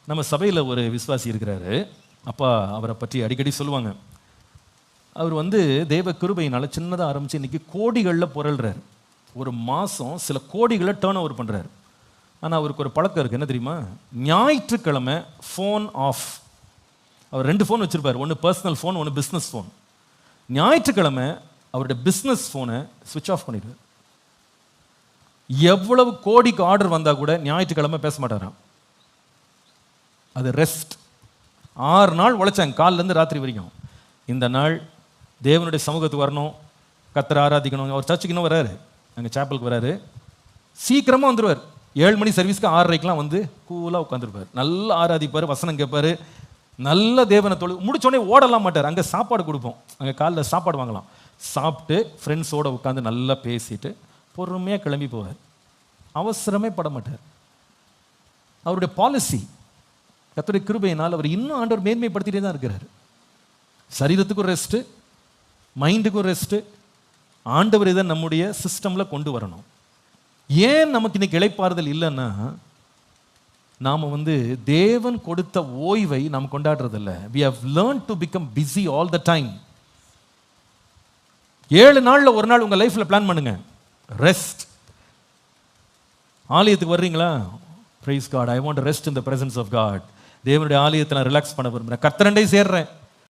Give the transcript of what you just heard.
நம்ம சபையில் ஒரு விசுவாசி இருக்கிறாரு. அப்பா அவரை பற்றி அடிக்கடி சொல்லுவாங்க. அவர் தேவ கிருபையினால சின்னதாக ஆரம்பித்து இன்றைக்கி கோடிகளில் புரள்றார். ஒரு மாதம் சில கோடிகளை டேர்ன் ஓவர் பண்ணுறாரு. ஆனால் அவருக்கு ஒரு பழக்கம் இருக்குது, என்ன தெரியுமா? ஞாயிற்றுக்கிழமை ஃபோன் ஆஃப். அவர் 2 ஃபோன் வச்சுருப்பார், ஒன்று பர்சனல் ஃபோன், ஒன்று பிஸ்னஸ் ஃபோன். ஞாயிற்றுக்கிழமை அவருடைய பிஸ்னஸ் ஃபோனை சுவிட்ச் ஆஃப் பண்ணிடுவார். எவ்வளவு கோடிக்கு ஆர்டர் வந்தால் கூட ஞாயிற்றுக்கிழமை பேச மாட்டாராம். அது ரெஸ்ட். 6 நாள் உழைச்சாங்க, காலிலேருந்து ராத்திரி வரைக்கும். இந்த நாள் தேவனுடைய சமூகத்துக்கு வரணும், கர்த்தரை ஆராதிக்கணும். அவர் சர்ச்சுக்கு இன்னும் வராரு, அங்கே சேப்பலுக்கு வராரு. சீக்கிரமாக வந்துடுவார். 7 மணி சர்வீஸ்க்கு 6:30க்கெலாம் கூலாக உட்காந்துருப்பார். நல்லா ஆராதிப்பார், வசனம் கேட்பார், நல்ல தேவனை முடிச்சோடனே ஓடலாம் மாட்டார். அங்கே சாப்பாடு கொடுப்போம், அங்கே காலைல சாப்பாடு வாங்கலாம். சாப்பிட்டு ஃப்ரெண்ட்ஸோடு உட்காந்து நல்லா பேசிட்டு பொறுமையாக கிளம்பி போவார். அவசரமே பட மாட்டார். அவருடைய பாலிசி. கர்த்தருடைய கிருபையினால் அவர் இன்னும் ஆண்டவர் மேன்மைப்படுத்திட்டே தான் இருக்கிறார். சரீரத்துக்கும் ரெஸ்ட்டு, மைண்டுக்கும் ரெஸ்ட்டு. ஆண்டவர் இதை நம்முடைய சிஸ்டமில் கொண்டு வரணும். ஏன் நமக்கு இன்னைக்கு இளைப்பாறுதல் இல்லைன்னா, நாம் தேவன் கொடுத்த ஓய்வை நாம் கொண்டாடுறதில்ல. we have learned to become busy all the time. 7 நாளில் ஒரு நாள் உங்கள் லைஃப்பில் பிளான் பண்ணுங்க, ரெஸ்ட். ஆலயத்துக்கு வர்றீங்களா? praise God, I want to rest in the presence of God. தேவனுடைய ஆலயத்தை நான் ரிலாக்ஸ் பண்ண விரும்புகிறேன், கர்த்தரண்டை சேர்றேன்.